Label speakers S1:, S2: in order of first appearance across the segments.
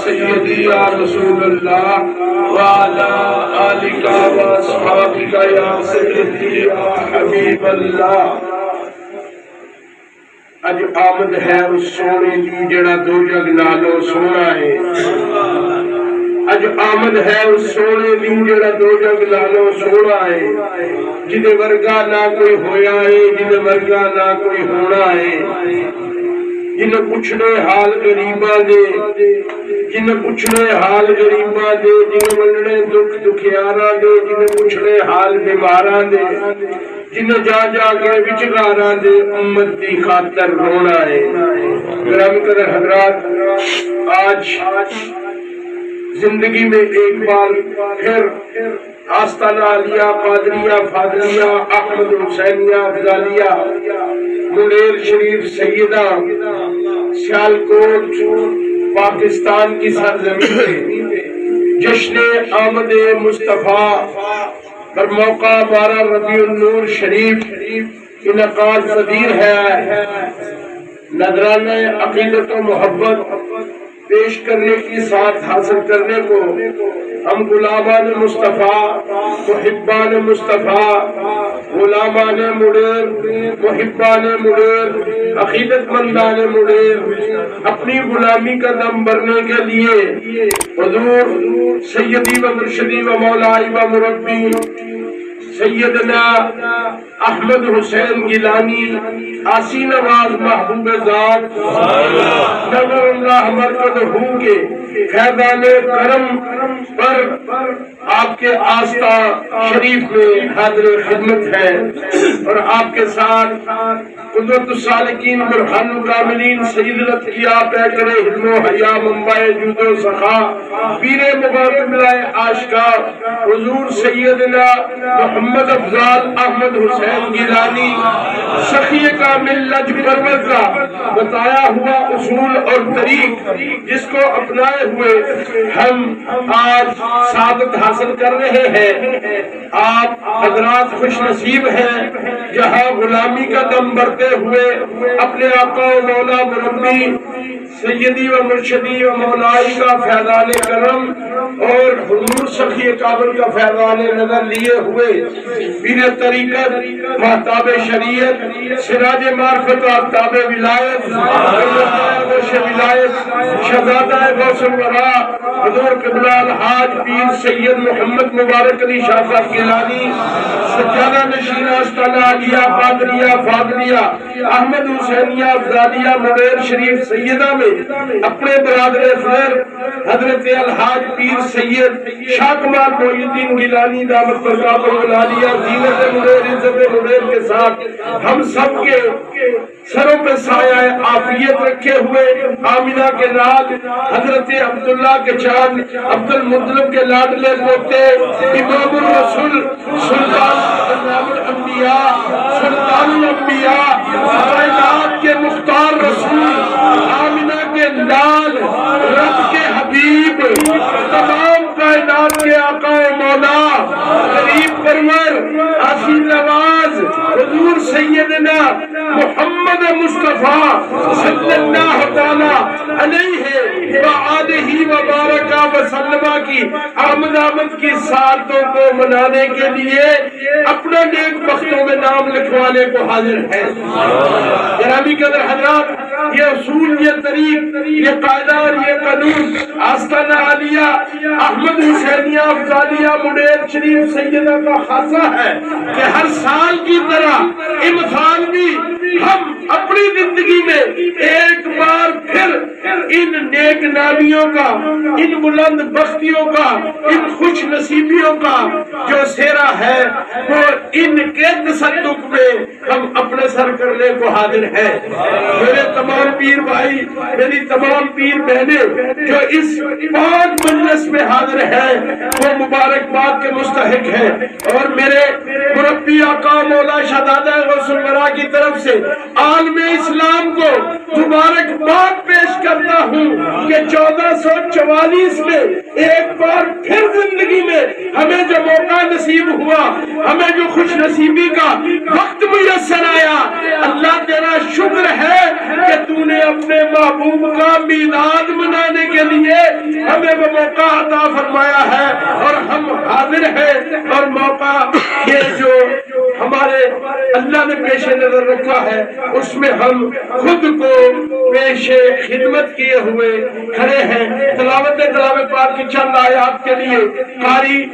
S1: سیدی یا رسول اللہ وعلا آلکا و صحابکا یا سیدی یا حبیب اللہ۔ اج آمد ہے اس سونے دی جڑا دو جگ نالو سونا ہے، اج آمد ہے اس سونے دی جڑا دو جگ نالو سونا ہے، جدے ورگا نہ کوئی ہویا ہے، جدے ورگا نہ کوئی ہونا ہے، جنہیں پوچھنے حال غریباں دے، جنہیں پوچھنے حال غریباں دے، جنہیں مننے دکھ دکھیاراں دے، جنہیں پوچھنے حال بیماراں دے، جنہیں جا جا کے وچگاراں دے امت دی خاطر رونا ہے۔ گرامی قدر حضرات، آج زندگی میں ایک بار پھر آستانہ عالیہ، قادریہ، فاضلیہ، احمد حسینیہ، افضالیہ، منیر شریف سیدہ، سیالکوٹ، پاکستان کی سرزمین پہ جشن آمد مصطفیٰ پر موقع 12 ربیع النور شریف انعقاد پذیر ہے۔ نذرانہ عقیدت و محبت پیش کرنے کی ساتھ حاصل کرنے کو ہم غلامان مصطفیٰ، محبان مصطفیٰ، غلامان منیر، محبان منیر، عقیدت مندان منیر اپنی غلامی کا دم بھرنے کے لیے حضور سیدی و مرشدی و مولائی و مربی سیدنا احمد حسین گیلانی آسی نواز محبوب ذات نور اللہ مرکزہ کے فیضان کرم پر آپ کے آستہ شریف میں حاضر خدمت ہے، اور آپ کے ساتھ قدوۃ السالکین برہان الکاملین سید الاتقیاء پیکر حلم و حیا منبع جود و سخا پیر مبارک عاشقاں حضور سیدنا محمد افضال احمد حسین گیلانی سخی کامل لج پرور کا بتایا ہوا اصول اور طریق جس کو اپنائے ہوئے ہم آج سعادت حاصل کر رہے ہیں۔ آپ حضرات خوش نصیب ہیں جہاں غلامی کا دم بھرتے ہوئے اپنے آقا و مولا مربی سیدی و مرشدی و مولائی کا فیضان کرم اور حضور سخی کامل کا فیضان نظر لیے ہوئے پیر طریقت، محتاب شریعت، سراج معرفت و آفتاب ولایت، شہزادہ غوث الورا حضور قبلہ الحاج پیر سید محمد مبارک علی شاہ صاحب گیلانی سجادہ نشین آستانہ عالیہ، قادریہ، فاضلیہ، احمد حسینیہ، افضالیہ، منیر شریف سیدہ میں اپنے برادر فضل حضرت الحاج پیر سید شاہ کمال محی الدین گیلانی دامت برکاتہ العالیہ زینت منیر عزت منیر کے ساتھ ہم سب کے سروں پہ سایہ عافیت رکھے ہوئے آمینہ کے نال حضرت عبداللہ کے چاند عبد المطلب کے لاڈلے پوتے امام الرسول سلطان الانبیاء سلطان الانبیاء کائنات کے مختار رسول آمینہ کے نال رب کے حبیب تمام کائنات کے آقا مولا غریب پرور آسی نواز حضور سیدنا محمد مصطفیٰ صلی اللہ تعالی علیہ وآلہ وبارکہ وسلم کی آمد کی ساعتوں کو منانے کے لیے اپنے نیک بختوں میں نام لکھوانے کو حاضر ہے۔ گرامی قدر حضرات، یہ اصول، یہ طریق، یہ قاعدہ اور یہ قانون آستانہ عالیہ احمد حسینیہ افضالیہ منیر شریف سیدہ کا خاصہ ہے کہ ہر سال کی طرح امسال بھی ہم اپنی زندگی میں ایک بار پھر ان نیک نامیوں کا، ان بلند بختیوں کا، ان خوش نصیبیوں کا جو سیرا ہے وہ ان کے تصدق میں ہم اپنے سر کرنے کو حاضر ہیں۔ میرے تمام پیر بھائی، میری تمام پیر بہنیں جو اس 5 مجلس میں حاضر ہیں وہ مبارکباد کے مستحق ہیں، اور میرے مربی آقا مولا شہزادہ غوث الورا کی طرف سے عالم اسلام کو مبارکباد پیش کرتا ہوں کہ 1444 میں ایک بار پھر زندگی میں ہمیں جو موقع نصیب ہوا، ہمیں جو خوش نصیبی کا وقت میسر آیا، اللہ تیرا شکر ہے کہ تو نے اپنے محبوب کا میلاد منانے کے لیے ہمیں وہ موقع عطا فرمایا ہے اور ہم حاضر ہیں، اور موقع یہ جو ہمارے اللہ نے پیش نظر رکھا ہے اس میں ہم خود کو پیش خدمت کیے ہوئے کھڑے ہیں۔ تلاوت پاک کی چند آیات کے لیے قاری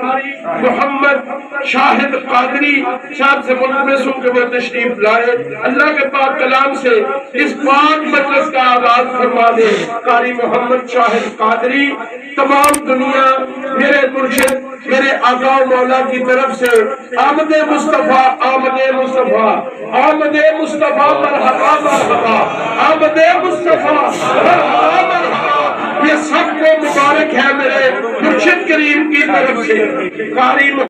S1: محمد شاہد قادری صاحب سے ملتمس ہوں کہ وہ تشریف لائے، اللہ کے پاک کلام سے اس پاک مجلس کا آغاز فرما دے۔ قاری محمد شاہد قادری، تمام دنیا میرے مرشد میرے آقا و مولا کی طرف سے آمد مصطفیٰ، آمد مصطفیٰ، آمد مصطفیٰ، مرحبا مرحبا، آمد مصطفیٰ، مرحبا مرحبا، یہ سب کو مبارک ہے میرے مرشد کریم کی طرف سے۔ قاری